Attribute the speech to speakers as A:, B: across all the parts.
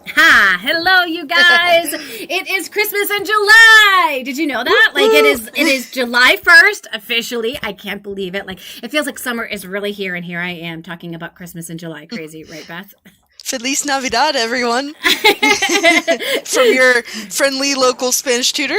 A: Ha! Hello, you guys! It is Christmas in July. Did you know that? Like it is July 1st officially. I can't believe it. Like it feels like summer is really here, and here I am talking about Christmas in July. Crazy, right, Beth?
B: Feliz Navidad, everyone. From your friendly local Spanish tutor.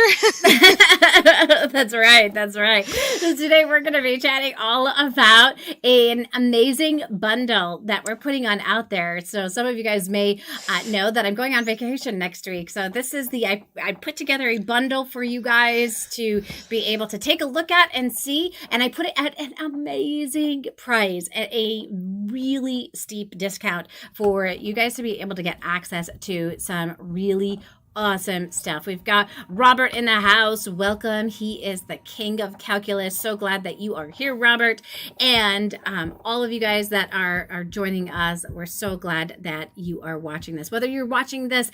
A: That's right. That's right. So today we're going to be chatting all about an amazing bundle that we're putting on out there. So some of you guys may know that I'm going on vacation next week. So this is I put together a bundle for you guys to be able to take a look at and see. And I put it at an amazing price at a really steep discount for you guys to be able to get access to some really awesome stuff. We've got Robert in the house. Welcome. He is the king of calculus. So glad that you are here, Robert. And all of you guys that are joining us, we're so glad that you are watching this. Whether you're watching this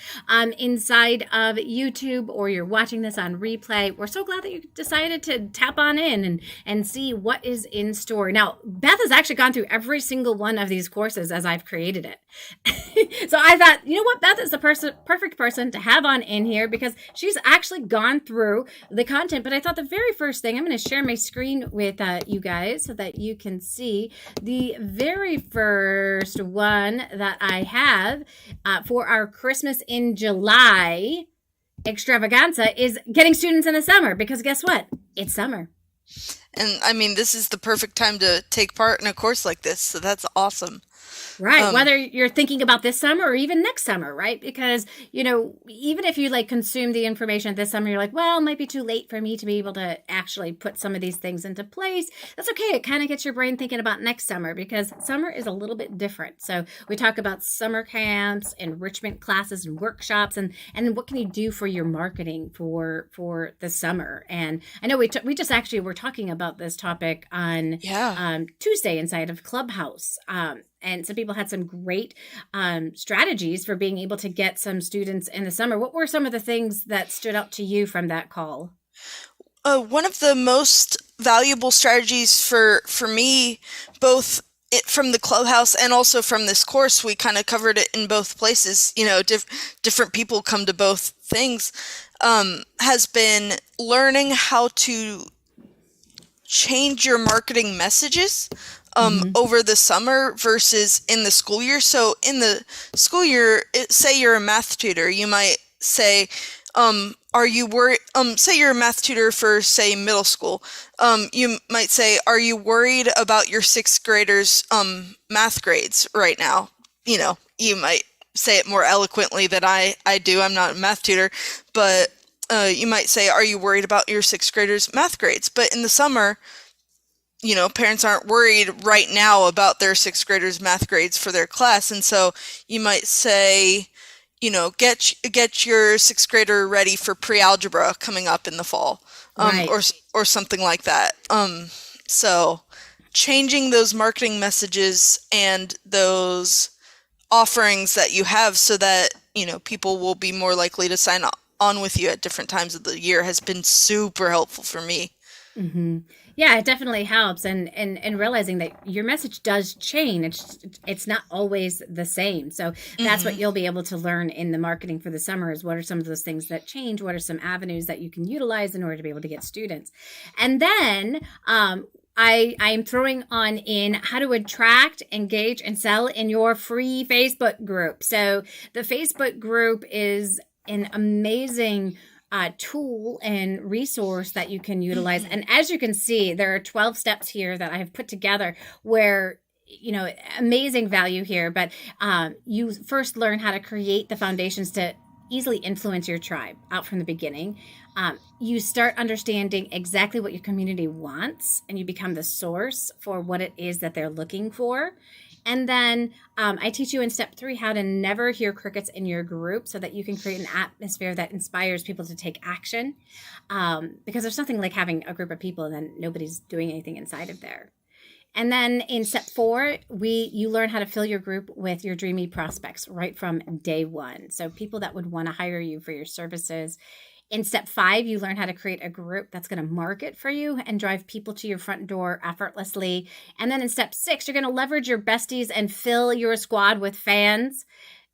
A: inside of YouTube or you're watching this on replay, we're so glad that you decided to tap on in and see what is in store. Now, Beth has actually gone through every single one of these courses as I've created it. So I thought, you know what, Beth is the perfect person to have on in here because she's actually gone through the content. But I thought the very first thing, I'm going to share my screen with you guys so that you can see the very first one that I have for our Christmas in July extravaganza is getting students in the summer, because guess what? It's summer.
B: And I mean, this is the perfect time to take part in a course like this. So that's awesome.
A: Right. Whether you're thinking about this summer or even next summer, right? Because, you know, even if you like consume the information this summer, you're like, well, it might be too late for me to be able to actually put some of these things into place. That's okay. It kind of gets your brain thinking about next summer because summer is a little bit different. So we talk about summer camps, enrichment classes and workshops, and what can you do for your marketing for the summer. And I know we just actually were talking about this topic on Tuesday inside of Clubhouse. And some people had some great strategies for being able to get some students in the summer. What were some of the things that stood out to you from that call?
B: One of the most valuable strategies for me, both from the Clubhouse and also from this course, we kind of covered it in both places. You know, different people come to both things, has been learning how to change your marketing messages over the summer versus in the school year. So in the school year, say you're a math tutor, you might say, are you worried? Say you're a math tutor for, say, middle school. You might say, are you worried about your sixth graders' math grades right now? You know, you might say it more eloquently than I do. I'm not a math tutor, but you might say, are you worried about your sixth graders' math grades? But in the summer, you know, parents aren't worried right now about their sixth graders' math grades for their class. And so you might say, you know, get your sixth grader ready for pre-algebra coming up in the fall,
A: Right.
B: or something like that. So changing those marketing messages and those offerings that you have so that, you know, people will be more likely to sign on with you at different times of the year has been super helpful for me.
A: Mm-hmm. Yeah, it definitely helps, and realizing that your message does change. It's not always the same. So that's what you'll be able to learn in the marketing for the summer is what are some of those things that change? What are some avenues that you can utilize in order to be able to get students? And then I am throwing on in how to attract, engage, and sell in your free Facebook group. So the Facebook group is an amazing tool and resource that you can utilize. And as you can see, there are 12 steps here that I have put together where, you know, amazing value here. But you first learn how to create the foundations to easily influence your tribe out from the beginning. You start understanding exactly what your community wants, and you become the source for what it is that they're looking for. And then I teach you in step 3 how to never hear crickets in your group so that you can create an atmosphere that inspires people to take action. Because there's nothing like having a group of people and then nobody's doing anything inside of there. And then in step 4, you learn how to fill your group with your dreamy prospects right from day one. So people that would want to hire you for your services. In step 5, you learn how to create a group that's going to market for you and drive people to your front door effortlessly. And then in step 6, you're going to leverage your besties and fill your squad with fans.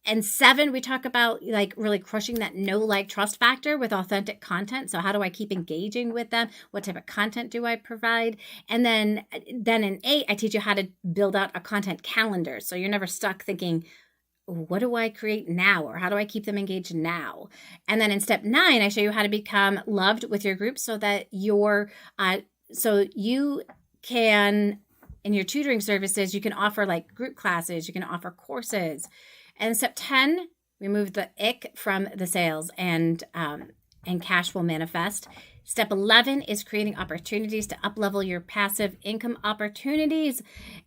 A: And 7, we talk about like really crushing that know, like, trust factor with authentic content. So how do I keep engaging with them? What type of content do I provide? And then in 8, I teach you how to build out a content calendar. So you're never stuck thinking, what do I create now? Or how do I keep them engaged now? And then in step 9, I show you how to become loved with your group so that so you can, in your tutoring services, you can offer like group classes, you can offer courses. And step 10, remove the ick from the sales, and cash will manifest. Step 11 is creating opportunities to uplevel your passive income opportunities.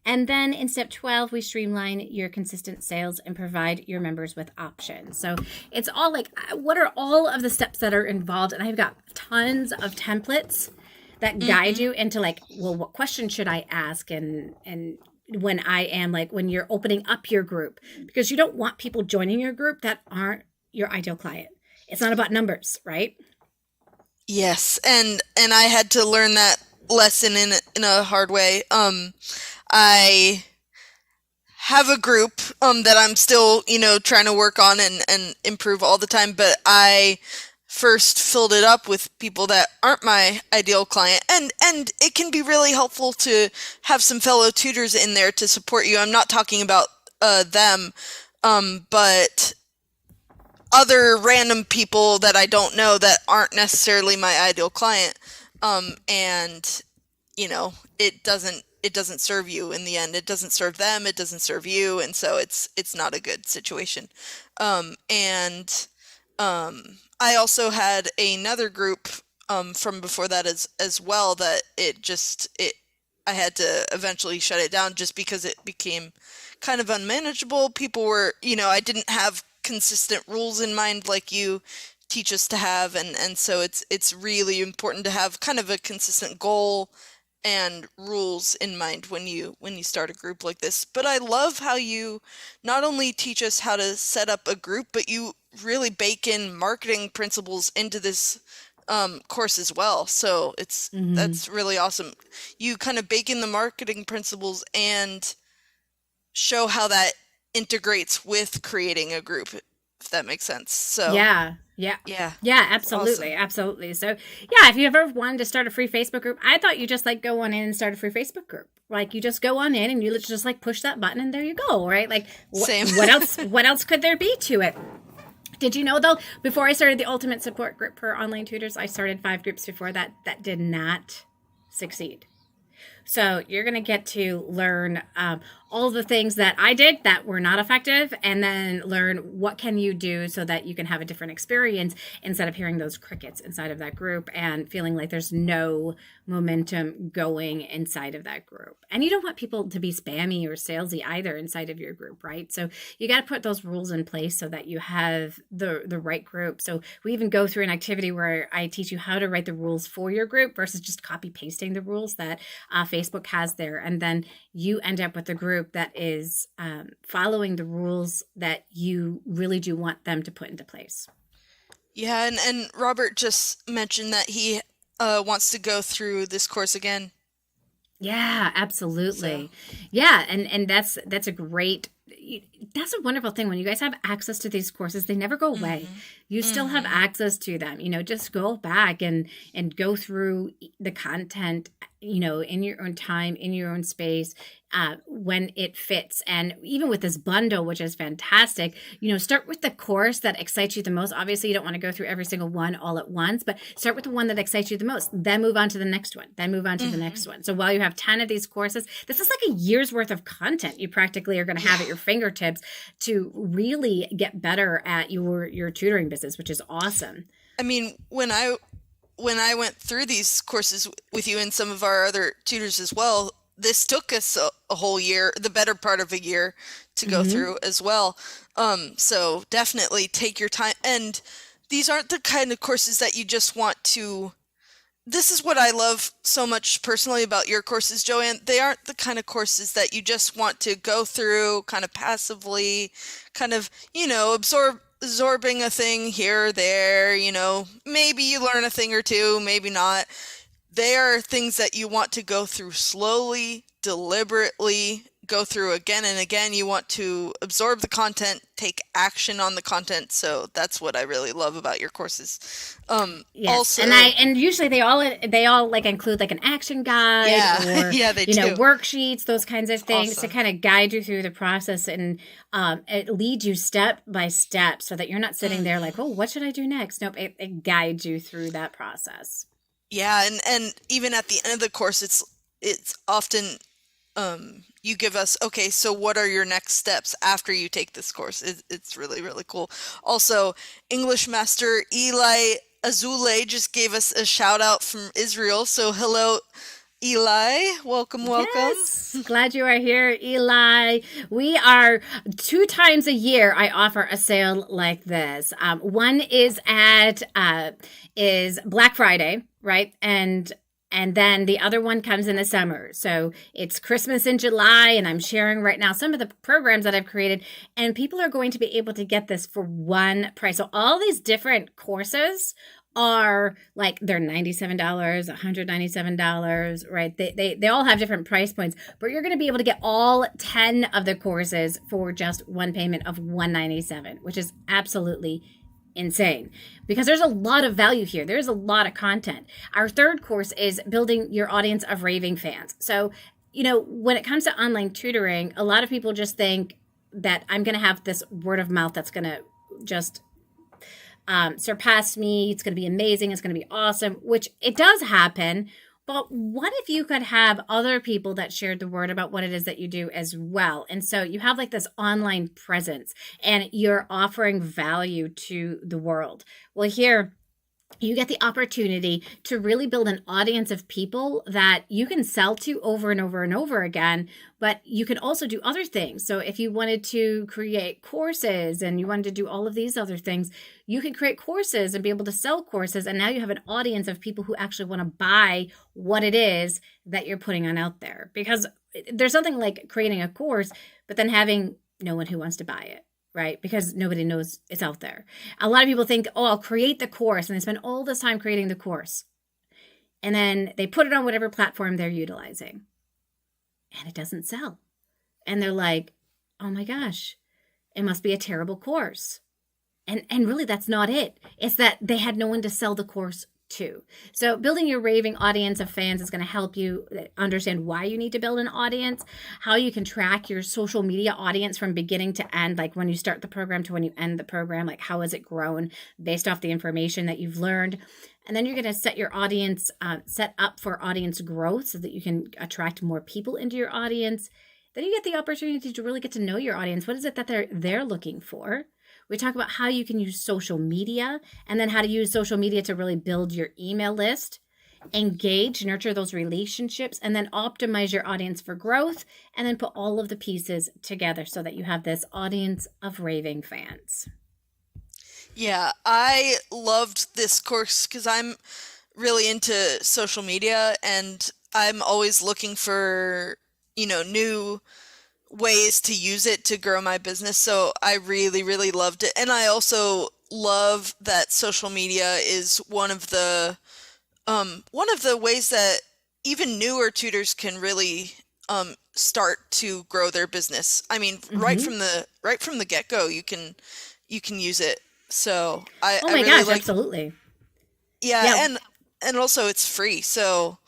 A: And then in step 12, we streamline your consistent sales and provide your members with options. So it's all like, what are all of the steps that are involved? And I've got tons of templates that guide you into like, well, what question should I ask? And when I am like, when you're opening up your group, because you don't want people joining your group that aren't your ideal client. It's not about numbers, right?
B: Yes, and I had to learn that lesson in a hard way. I have a group that I'm still, trying to work on and improve all the time, but I first filled it up with people that aren't my ideal client, and it can be really helpful to have some fellow tutors in there to support you. I'm not talking about them, but other random people that I don't know that aren't necessarily my ideal client, and it doesn't serve you in the end. It doesn't serve them, it doesn't serve you, and so it's not a good situation. And I also had another group from before that as well that I had to eventually shut it down just because it became kind of unmanageable. People were, I didn't have consistent rules in mind like you teach us to have, and so it's really important to have kind of a consistent goal and rules in mind when you start a group like this. But I love how you not only teach us how to set up a group, but you really bake in marketing principles into this course as well. So that's really awesome. You kind of bake in the marketing principles and show how that integrates with creating a group, if that makes sense. So
A: Yeah, absolutely,
B: awesome.
A: absolutely. So yeah, if you ever wanted to start a free Facebook group, I thought you just like go on in and start a free Facebook group. Like you just go on in and you just like push that button and there you go, right? Like
B: Same.
A: what else? What else could there be to it? Did you know though? Before I started the Ultimate Support Group for online tutors, I started 5 groups before that did not succeed. So you're going to get to learn all the things that I did that were not effective, and then learn what can you do so that you can have a different experience instead of hearing those crickets inside of that group and feeling like there's no momentum going inside of that group. And you don't want people to be spammy or salesy either inside of your group, right? So you got to put those rules in place so that you have the right group. So we even go through an activity where I teach you how to write the rules for your group versus just copy pasting the rules that Facebook has there. And then you end up with a group that is following the rules that you really do want them to put into place.
B: Yeah, and Robert just mentioned that he wants to go through this course again.
A: Yeah, absolutely.
B: So.
A: Yeah, and that's a great, that's a wonderful thing when you guys have access to these courses. They never go away. You still have access to them. Just go back and go through the content, in your own time, in your own space, when it fits. And even with this bundle, which is fantastic, start with the course that excites you the most. Obviously, you don't want to go through every single one all at once, but start with the one that excites you the most. Then move on to the next one. Then move on to the next one. So while you have 10 of these courses, this is like a year's worth of content you practically are going to have at your fingertips to really get better at your tutoring business, which is awesome.
B: I mean, when I went through these courses with you and some of our other tutors as well, this took us a whole year, the better part of a year, to go through as well. So definitely take your time. And these aren't the kind of courses that you just want to... This is what I love so much personally about your courses, Joanne. They aren't the kind of courses that you just want to go through kind of passively, kind of, absorbing a thing here or there, maybe you learn a thing or two, maybe not. they are things that you want to go through slowly, deliberately, go through again and again. You want to absorb the content, take action on the content. So that's what I really love about your courses.
A: Yes,
B: Also,
A: and usually they all like include like an action guide
B: yeah,
A: or
B: yeah, they do.
A: worksheets, those kinds of things to
B: Awesome.
A: kind of guide you through the process, and it leads you step by step so that you're not sitting there like, oh, what should I do next? Nope, it guides you through that process.
B: Yeah, and even at the end of the course, it's often you give us, okay, so what are your next steps after you take this course? It's really, really cool. Also, English Master Eli Azule just gave us a shout out from Israel. So hello, Eli. Welcome, welcome.
A: Yes, glad you are here, Eli. We are 2 times a year. I offer a sale like this. One is at is Black Friday, right? And then the other one comes in the summer. So it's Christmas in July, and I'm sharing right now some of the programs that I've created, and people are going to be able to get this for one price. So all these different courses are like they're $97, $197, right? They all have different price points, but you're going to be able to get all 10 of the courses for just one payment of $197, which is absolutely insane because there's a lot of value here. There's a lot of content. Our third course is building your audience of raving fans. So, when it comes to online tutoring, a lot of people just think that I'm going to have this word of mouth that's going to just surpass me. It's going to be amazing. It's going to be awesome, which it does happen. But what if you could have other people that shared the word about what it is that you do as well? And so you have like this online presence and you're offering value to the world. Well, here you get the opportunity to really build an audience of people that you can sell to over and over and over again, but you can also do other things. So if you wanted to create courses and you wanted to do all of these other things, you can create courses and be able to sell courses. And now you have an audience of people who actually want to buy what it is that you're putting on out there. Because there's something like creating a course, but then having no one who wants to buy it. Right? Because nobody knows it's out there. A lot of people think, oh, I'll create the course, and they spend all this time creating the course. And then they put it on whatever platform they're utilizing. And it doesn't sell. And they're like, oh my gosh, it must be a terrible course. And really, that's not it. It's that they had no one to sell the course to. So building your raving audience of fans is going to help you understand why you need to build an audience, how you can track your social media audience from beginning to end, like when you start the program to when you end the program, like how has it grown based off the information that you've learned. And then you're going to set your audience, set up for audience growth so that you can attract more people into your audience. Then you get the opportunity to really get to know your audience. What is it that they're looking for? We talk about how you can use social media and then how to use social media to really build your email list, engage, nurture those relationships, and then optimize your audience for growth, and then put all of the pieces together so that you have this audience of raving fans.
B: Yeah, I loved this course because I'm really into social media and I'm always looking for, new ways to use it to grow my business. So I really, really loved it. And I also love that social media is one of the ways that even newer tutors can really start to grow their business. I mean, right from the get-go, you can use it. So I
A: Oh my
B: really
A: gosh,
B: like,
A: absolutely.
B: yeah, and also it's free. So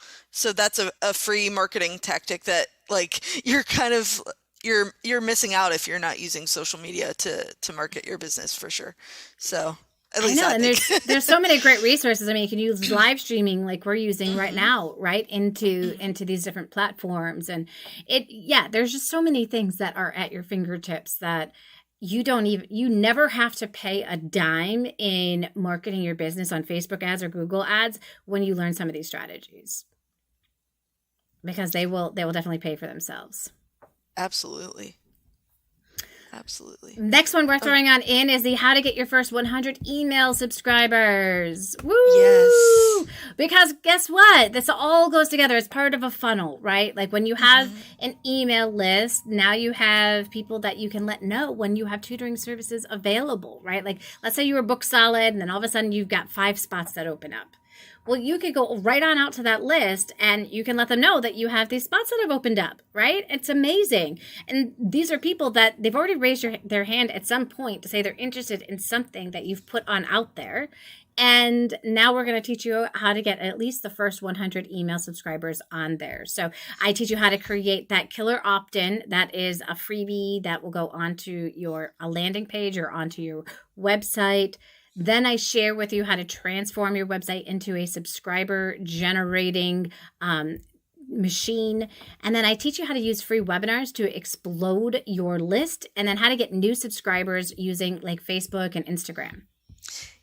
B: that's a free marketing tactic that like you're missing out if you're not using social media to market your business for sure. So at
A: I
B: least
A: know,
B: I
A: and
B: think.
A: there's so many great resources. I mean, you can use live streaming like we're using right now, right, into these different platforms, and there's just so many things that are at your fingertips that you never have to pay a dime in marketing your business on Facebook ads or Google ads when you learn some of these strategies, because they will definitely pay for themselves.
B: Absolutely.
A: Next one we're throwing on in is the how to get your first 100 email subscribers. Woo!
B: Yes.
A: Because guess what? This all goes together. It's part of a funnel, right? Like when you have an email list, now you have people that you can let know when you have tutoring services available, right? Like let's say you were book solid and then all of a sudden you've got 5 spots that open up. Well, you could go right on out to that list and you can let them know that you have these spots that have opened up, right? It's amazing. And these are people that they've already raised their hand at some point to say they're interested in something that you've put on out there. And now we're going to teach you how to get at least the first 100 email subscribers on there. So I teach you how to create that killer opt-in. That is a freebie that will go onto a landing page or onto your website. Then I share with you how to transform your website into a subscriber generating machine. And then I teach you how to use free webinars to explode your list, and then how to get new subscribers using like Facebook and Instagram.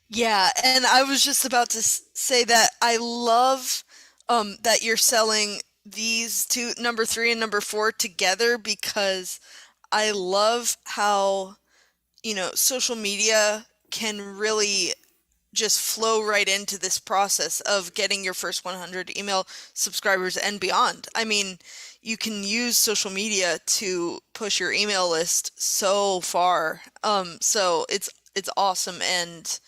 B: Yeah, and I was just about to say that I love that you're selling these two, number 3 and number 4, together, because I love how, social media can really just flow right into this process of getting your first 100 email subscribers and beyond. I mean, you can use social media to push your email list so far. So it's awesome, and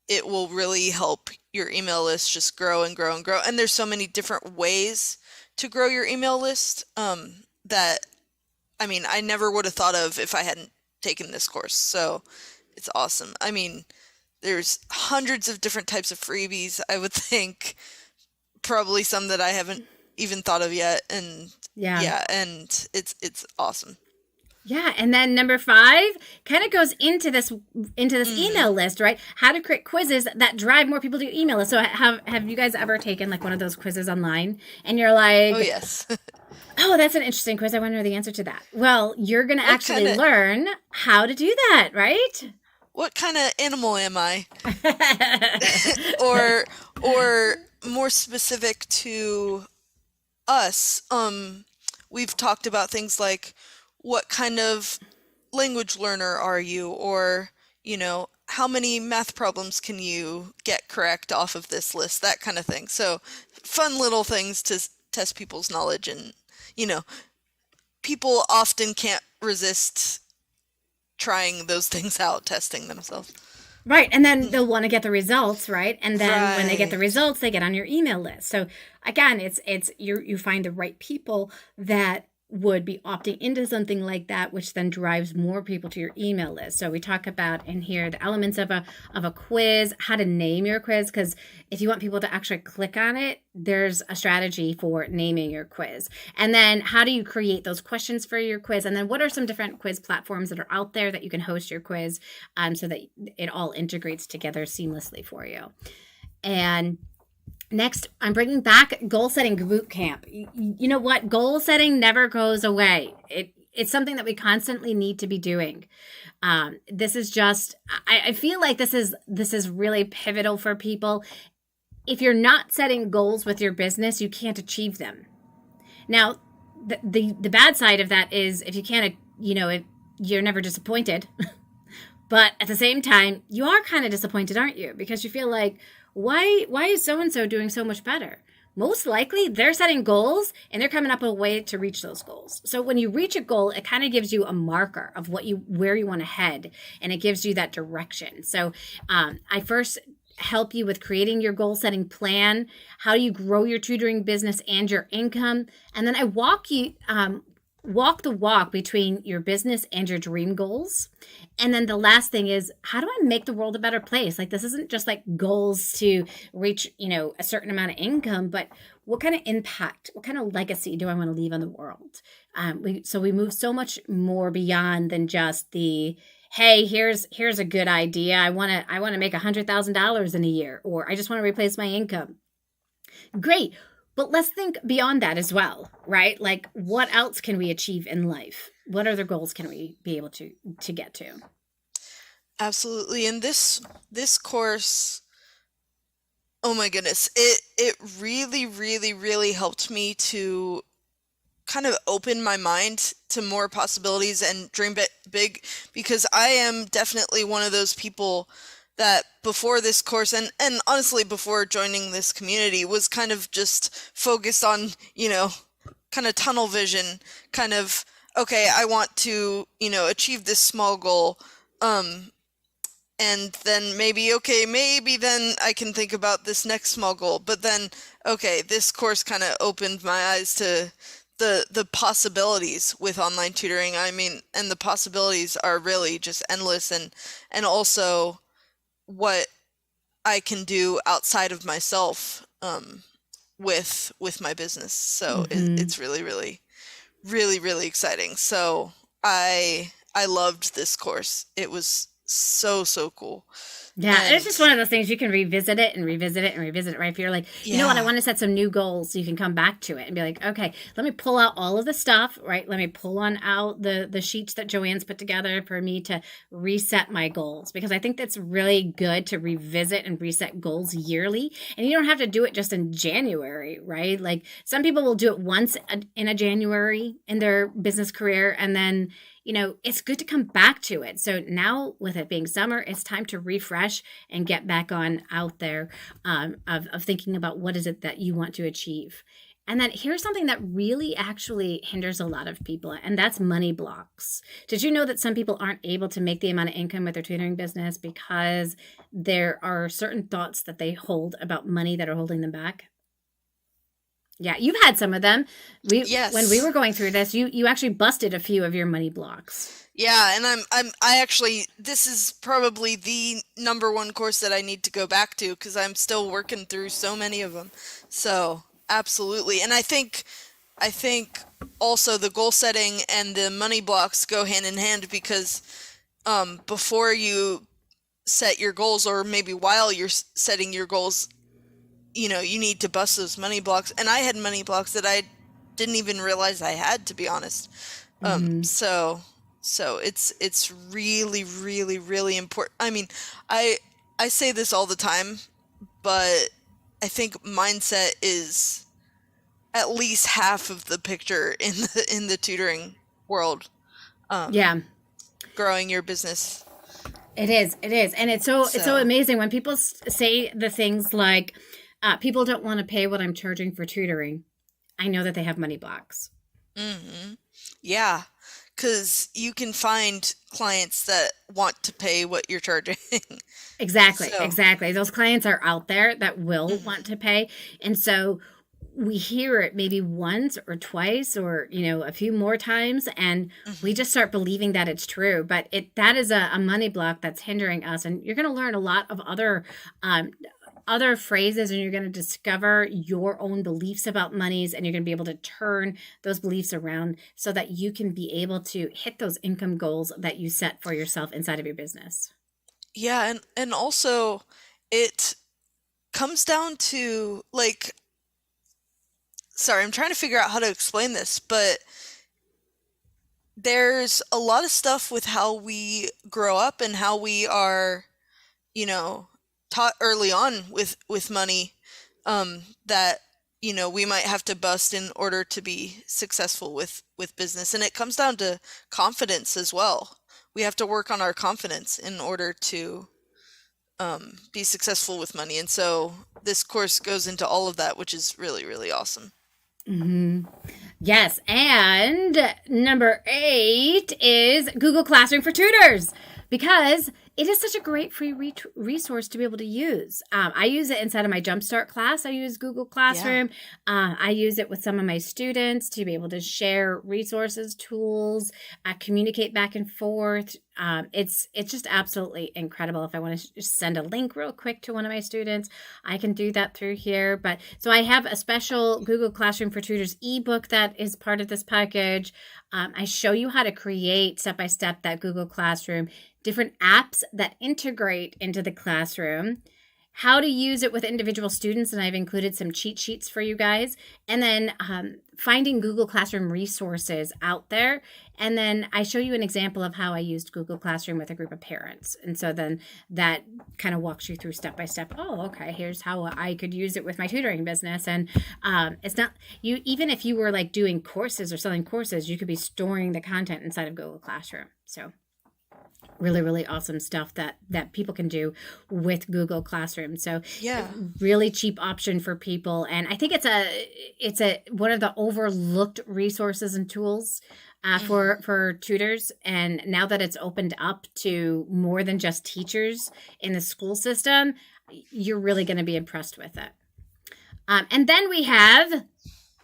B: it will really help your email list just grow and grow and grow. And there's so many different ways to grow your email list that, I mean, I never would have thought of if I hadn't taken this course. So it's awesome. I mean, there's hundreds of different types of freebies, I would think, probably some that I haven't even thought of yet. And yeah, and it's awesome.
A: Yeah, and then number 5 kind of goes into this email list, right? How to create quizzes that drive more people to your email list. So have you guys ever taken like one of those quizzes online and you're like,
B: oh yes,
A: oh, that's an interesting quiz, I want to know the answer to that. Well, you're going to actually learn how to do that, right?
B: What kind of animal am I? or more specific to us, we've talked about things like, what kind of language learner are you? Or, how many math problems can you get correct off of this list? That kind of thing. So fun little things to test people's knowledge. And, people often can't resist trying those things out, testing themselves.
A: Right. And then they'll want to get the results, right? And then when they get the results, they get on your email list. So again, it's you find the right people that would be opting into something like that, which then drives more people to your email list. So we talk about in here the elements of a quiz, how to name your quiz, because if you want people to actually click on it, there's a strategy for naming your quiz. And then how do you create those questions for your quiz? And then what are some different quiz platforms that are out there that you can host your quiz so that it all integrates together seamlessly for you. And next, I'm bringing back goal setting boot camp. You know what? Goal setting never goes away. It's something that we constantly need to be doing. This is just, I feel like this is really pivotal for people. If you're not setting goals with your business, you can't achieve them. Now, the bad side of that is if you can't, you're never disappointed. But at the same time, you are kind of disappointed, aren't you? Because you feel like, why is so-and-so doing so much better? Most likely they're setting goals and they're coming up with a way to reach those goals. So when you reach a goal, it kind of gives you a marker of where you want to head, and it gives you that direction. So I first help you with creating your goal setting plan, how you grow your tutoring business and your income. And then I walk the walk between your business and your dream goals. And then the last thing is, how do I make the world a better place? Like, this isn't just like goals to reach, a certain amount of income, but what kind of impact, what kind of legacy do I want to leave on the world? We move so much more beyond than just the, hey, here's a good idea. I want to make $100,000 in a year, or I just want to replace my income. Great. But let's think beyond that as well, right? Like, what else can we achieve in life? What other goals can we be able to get to?
B: Absolutely. And this course, oh my goodness, it really, really, really helped me to kind of open my mind to more possibilities and dream big, because I am definitely one of those people that before this course, and honestly before joining this community, was kind of just focused on, kind of tunnel vision, kind of, okay, I want to, achieve this small goal. and then maybe then I can think about this next small goal. But then, okay, this course kind of opened my eyes to the possibilities with online tutoring. I mean, and the possibilities are really just endless, and also what I can do outside of myself with my business. So
A: Mm-hmm.
B: it's really, really, really, really exciting. So I loved this course. It was so, so cool.
A: Yeah, and it's
B: And
A: just one of those things you can revisit it and revisit it and revisit it, right? If you're like, you know what, I
B: yeah.
A: want to set some new goals, so you can come back to it and be like, okay, let me pull out all of the stuff, right? Let me pull on out the sheets that Joanne's put together for me to reset my goals, because I think that's really good to revisit and reset goals yearly. And you don't have to do it just in January, right? Like some people will do it once in a January in their business career, and then it's good to come back to it. So now, with it being summer, it's time to refresh and get back on out there, of thinking about what is it that you want to achieve. And then here's something that really actually hinders a lot of people, and that's money blocks. Did you know that some people aren't able to make the amount of income with their tutoring business because there are certain thoughts that they hold about money that are holding them back? Yeah, you've had some of them. When we
B: Yes.
A: were going through this, you actually busted a few of your money blocks.
B: Yeah, and I actually, this is probably the number one course that I need to go back to because I'm still working through so many of them. So, absolutely. And I think also the goal setting and the money blocks go hand in hand because before you set your goals, or maybe while you're setting your goals, you need to bust those money blocks. And I had money blocks that I didn't even realize I had, to be honest.
A: Mm-hmm.
B: So it's really, really, really important. I mean, I I say this all the time, but I think mindset is at least half of the picture in the tutoring world. Um,
A: Yeah,
B: growing your business.
A: it is. It is, and it's so
B: So,
A: amazing when people say the things like, "People don't want to pay what I'm charging for tutoring." I know that they have money blocks.
B: hmm yeah, because you can find clients that want to pay what you're charging.
A: Exactly,
B: So,
A: exactly. Those clients are out there that will want
B: mhm,
A: to pay, and so we hear it maybe once or twice, or a few more times, and we
B: mhm.
A: just start believing that it's true. But that is a money block that's hindering us, and you're going to learn a lot of um, other phrases, and you're going to discover your own beliefs about monies, and you're going to be able to turn those beliefs around so that you can be able to hit those income goals that you set for yourself inside of your business.
B: Yeah, and also it comes down to like, sorry, I'm trying to figure out how to explain this, but there's a lot of stuff with how we grow up and how we are, you know, taught early on with money, that we might have to bust in order to be successful with business. And it comes down to confidence as well. We have to work on our confidence in order to be successful with money. And so this course goes into all of that, which is really, really awesome.
A: Hmm. Yes, and number 8 is Google Classroom for tutors, because it is such a great free resource to be able to use. I use it inside of my Jumpstart class. I use Google
B: Yeah.
A: Classroom. I use it with some of my students to be able to share resources, tools, communicate back and forth. It's just absolutely incredible. If I want to send a link real quick to one of my students, I can do that through here. But so I have a special Google Classroom for Tutors ebook that is part of this package. I show you how to create step by step that Google Classroom, different apps that integrate into the classroom, how to use it with individual students, and I've included some cheat sheets for you guys, and then finding Google Classroom resources out there. And then I show you an example of how I used Google Classroom with a group of parents. And so then that kind of walks you through step by step. Oh, okay, here's how I could use it with my tutoring business. And it's not, you, even if you were like doing courses or selling courses, you could be storing the content inside of Google Classroom. So really, really awesome stuff that people can do with Google Classroom. So
B: Yeah.
A: really cheap option for people, and I think it's a one of the overlooked resources and tools. for tutors. And now that it's opened up to more than just teachers in the school system, you're really going to be impressed with it. And then we have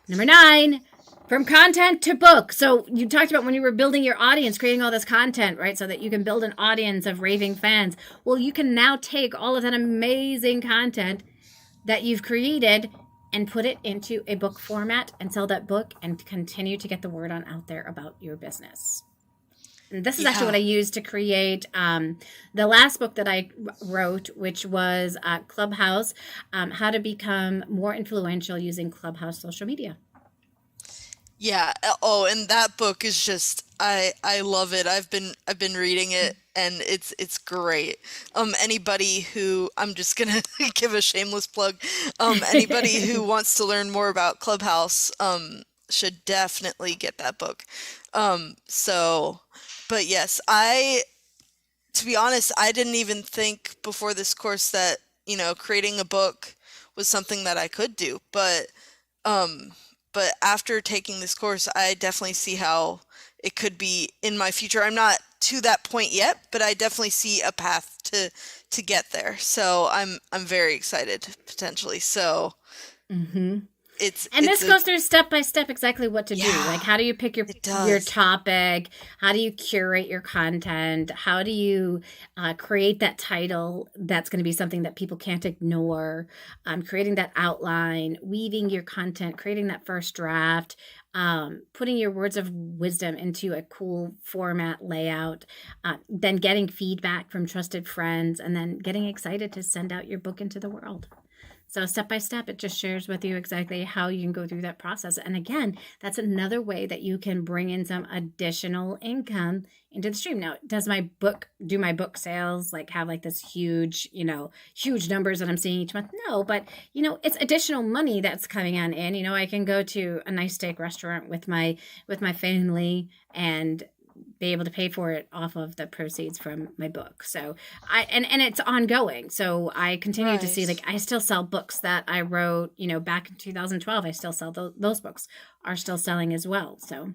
A: number 9, from content to book. So you talked about when you were building your audience, creating all this content, right? So that you can build an audience of raving fans. Well, you can now take all of that amazing content that you've created and put it into a book format and sell that book and continue to get the word on out there about your business. And this is actually what I used to create the last book that I wrote, which was Clubhouse, How to Become More Influential Using Clubhouse Social Media.
B: Yeah. Oh, and that book is just I love it. I've been reading it and it's great. Anybody who I'm just gonna give a shameless plug. Anybody who wants to learn more about Clubhouse should definitely get that book. But yes, to be honest, I didn't even think before this course that, creating a book was something that I could do. But after taking this course, I definitely see how it could be in my future. I'm not to that point yet, but I definitely see a path to get there. So I'm very excited potentially. So
A: this goes through step by step exactly what to do. Like, how do you pick your topic? How do you curate your content? How do you create that title that's going to be something that people can't ignore? Creating that outline, weaving your content, creating that first draft, putting your words of wisdom into a cool format layout, then getting feedback from trusted friends, and then getting excited to send out your book into the world. So step by step, it just shares with you exactly how you can go through that process. And again, that's another way that you can bring in some additional income into the stream. Now, do my book sales have this huge numbers that I'm seeing each month? No, but it's additional money that's coming on in. I can go to a nice steak restaurant with my family and be able to pay for it off of the proceeds from my book. So and it's ongoing. So I continue to see, I still sell books that I wrote, back in 2012. I still sell those books are still selling as well. So,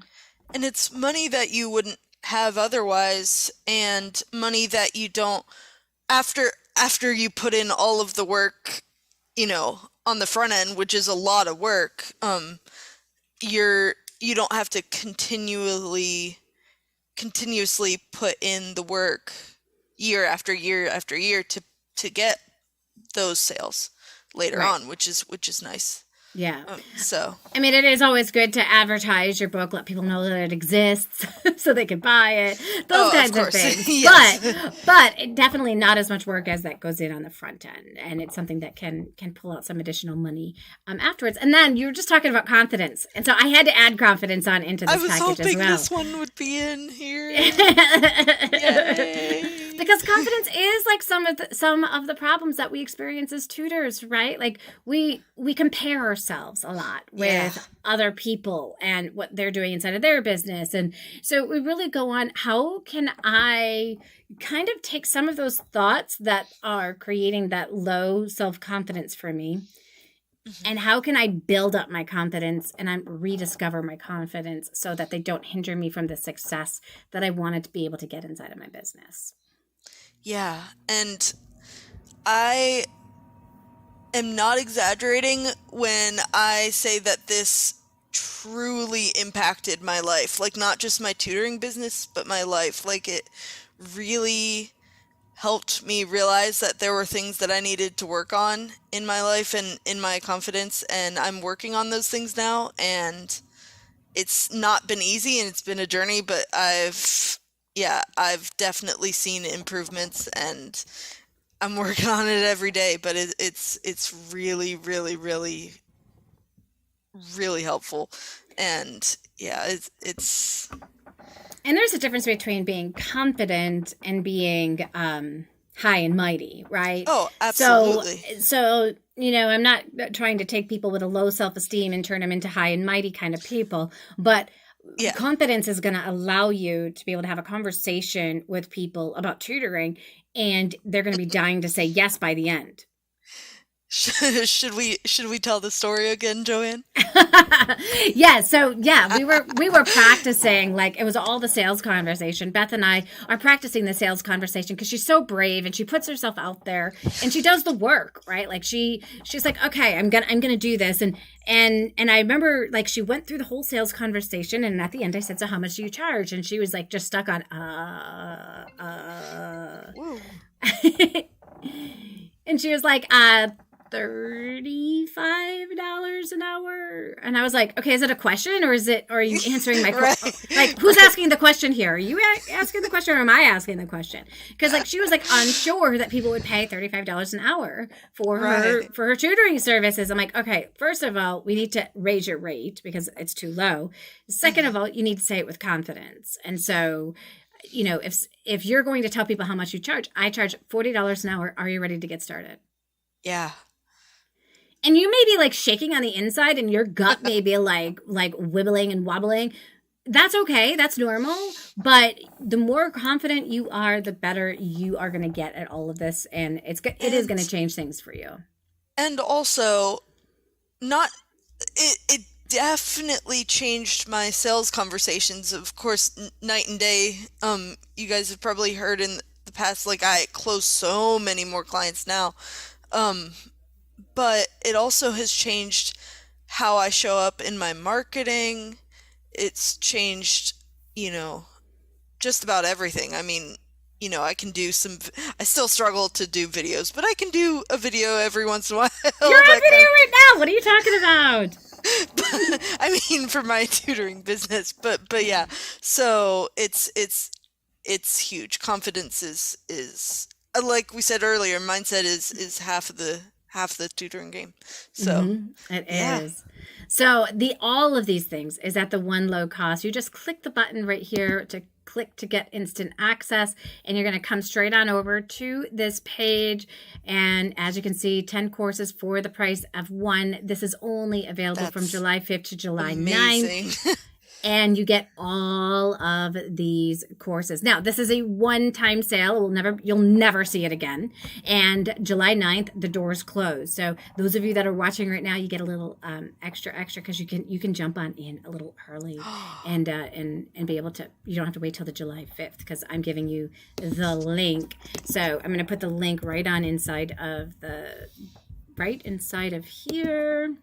B: and it's money that you wouldn't have otherwise, and money that you don't after you put in all of the work, on the front end, which is a lot of work. You don't have to continuously put in the work year after year after year to get those sales later on, which is nice.
A: Yeah.
B: It
A: is always good to advertise your book, let people know that it exists so they can buy it, those kinds of things. Yes. But definitely not as much work as that goes in on the front end. And it's something that can pull out some additional money afterwards. And then you were just talking about confidence. And so I had to add confidence into this package as well. I was hoping
B: this one would be in here.
A: Because confidence is some of the problems that we experience as tutors, right? We compare ourselves a lot with other people and what they're doing inside of their business. And so we really go on, how can I kind of take some of those thoughts that are creating that low self-confidence for me, and how can I build up my confidence and rediscover my confidence so that they don't hinder me from the success that I wanted to be able to get inside of my business?
B: Yeah, and I am not exaggerating when I say that this truly impacted my life. Not just my tutoring business, but my life. It really helped me realize that there were things that I needed to work on in my life and in my confidence, and I'm working on those things now, and it's not been easy and it's been a journey, but I've definitely seen improvements, and I'm working on it every day, but it's really, really, really, really helpful. And it's
A: and there's a difference between being confident and being high and mighty, right?
B: Oh, absolutely.
A: So I'm not trying to take people with a low self-esteem and turn them into high and mighty kind of people, but confidence is going to allow you to be able to have a conversation with people about tutoring, and they're going to be dying to say yes by the end.
B: Should we tell the story again, Joanne?
A: We were practicing, like it was all the sales conversation. Beth and I are practicing the sales conversation because she's so brave and she puts herself out there and she does the work, right? Like she's like, okay, I'm gonna do this, and I remember like she went through the whole sales conversation, and at the end I said, so how much do you charge? And she was like just stuck on
B: Whoa.
A: and she was like, $35 an hour. And I was like, okay, is it a question or are you answering my question?
B: Right.
A: Like, who's asking the question here? Are you asking the question or am I asking the question? Because like she was like unsure that people would pay $35 an hour for her tutoring services. I'm like, okay, first of all, we need to raise your rate because it's too low. Second of all, you need to say it with confidence. And so, you know, if you're going to tell people how much you charge, I charge $40 an hour. Are you ready to get started?
B: Yeah.
A: And you may be like shaking on the inside and your gut may be like wibbling and wobbling. That's okay. That's normal. But the more confident you are, the better you are going to get at all of this. And it is going to change things for you.
B: And also, it definitely changed my sales conversations. Of course, night and day. You guys have probably heard in the past, like I close so many more clients now. But it also has changed how I show up in my marketing. It's changed, just about everything. I mean, I still struggle to do videos, but I can do a video every once in a while.
A: You're on video right now. What are you talking about?
B: I mean, for my tutoring business, but yeah. So it's huge. Confidence is like we said earlier, mindset is half the tutoring game. So
A: it is. So all of these things is at the one low cost. You just click the button right here to click to get instant access, and you're going to come straight on over to this page. And as you can see, 10 courses for the price of one. This is only available from July 5th to July 9th. And you get all of these courses. Now, this is a one-time sale. You'll never see it again. And July 9th, the doors close. So those of you that are watching right now, you get a little extra because you can jump on in a little early and be able to. You don't have to wait till the July 5th because I'm giving you the link. So I'm going to put the link right inside of here,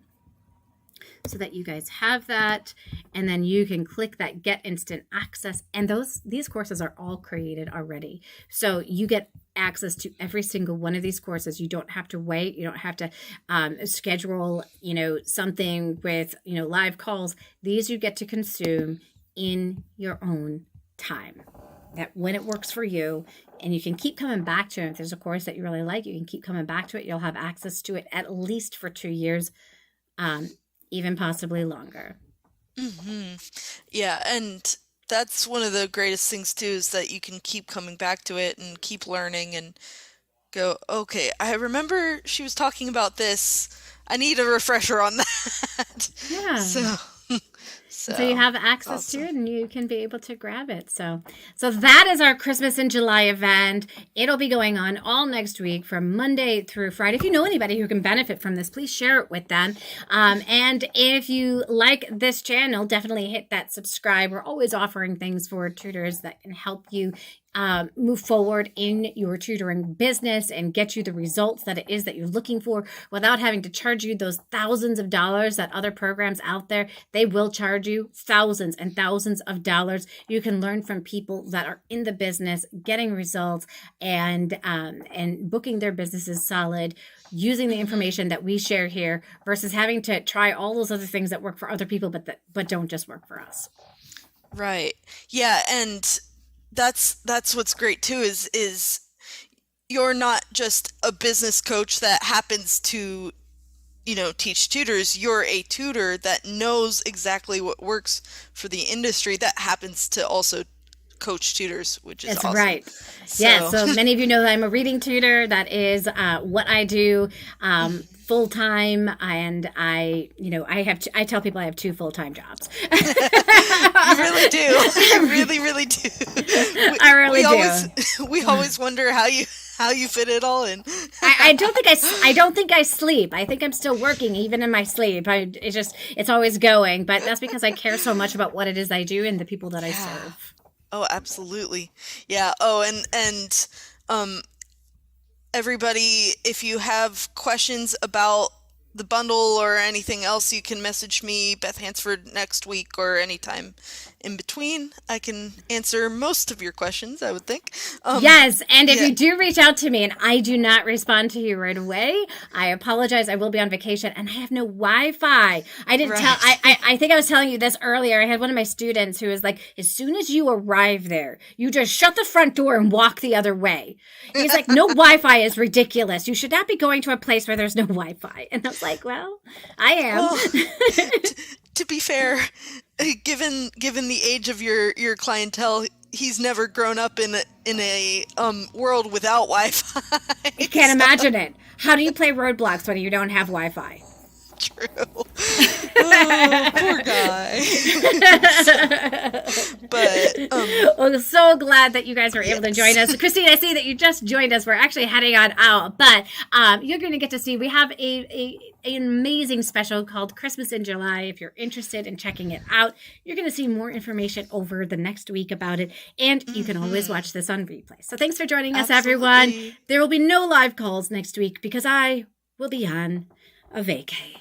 A: so that you guys have that, and then you can click that get instant access. And these courses are all created already, so you get access to every single one of these courses. You don't have to wait. You don't have to schedule something with live calls. These you get to consume in your own time, that when it works for you. And you can keep coming back to it. If there's a course that you really like, you can keep coming back to it. You'll have access to it at least for 2 years, even possibly longer.
B: Yeah, and that's one of the greatest things too, is that you can keep coming back to it and keep learning and go, okay, I remember she was talking about this. I need a refresher on that.
A: Yeah. So you have access to it and you can be able to grab it. So that is our Christmas in July event. It'll be going on all next week from Monday through Friday. If you know anybody who can benefit from this, please share it with them. And if you like this channel, definitely hit that subscribe. We're always offering things for tutors that can help you move forward in your tutoring business and get you the results that it is that you're looking for without having to charge you those thousands of dollars that other programs out there, they will charge you thousands and thousands of dollars. You can learn from people that are in the business, getting results and booking their businesses solid, using the information that we share here versus having to try all those other things that work for other people, but don't just work for us.
B: Right. Yeah. And that's what's great too, is you're not just a business coach that happens to, teach tutors. You're a tutor that knows exactly what works for the industry that happens to also coach tutors, which is awesome. Right.
A: So many of you know that I'm a reading tutor. That is what I do full time, and I tell people I have 2 full-time jobs.
B: You really do. You really, really do.
A: I really do.
B: We always wonder how how you fit it all in.
A: I don't think I sleep. I think I'm still working even in my sleep. It's always going, but that's because I care so much about what it is I do and the people that I serve.
B: Oh, absolutely. Yeah. Oh, and everybody, if you have questions about the bundle or anything else, you can message me, Beth Hansford, next week or anytime in between. I can answer most of your questions, I would think.
A: Yes, and if you do reach out to me and I do not respond to you right away, I apologize. I will be on vacation and I have no Wi-Fi. I didn't tell. I think I was telling you this earlier. I had one of my students who was like, as soon as you arrive there, you just shut the front door and walk the other way. He's like, no Wi-Fi is ridiculous. You should not be going to a place where there's no Wi-Fi. And I was like, well, I am.
B: Well, to be fair, given the age of your clientele, he's never grown up in a world without Wi-Fi.
A: I can't imagine it. How do you play Roadblocks when you don't have Wi-Fi?
B: True. Oh, poor guy. But
A: well, so glad that you guys were able to join us. Christine, I see that you just joined us. We're actually heading on out, but you're going to get to see, we have an amazing special called Christmas in July. If you're interested in checking it out, you're going to see more information over the next week about it, and you can always watch this on replay. So thanks for joining us, everyone. There will be no live calls next week because I will be on a vacay.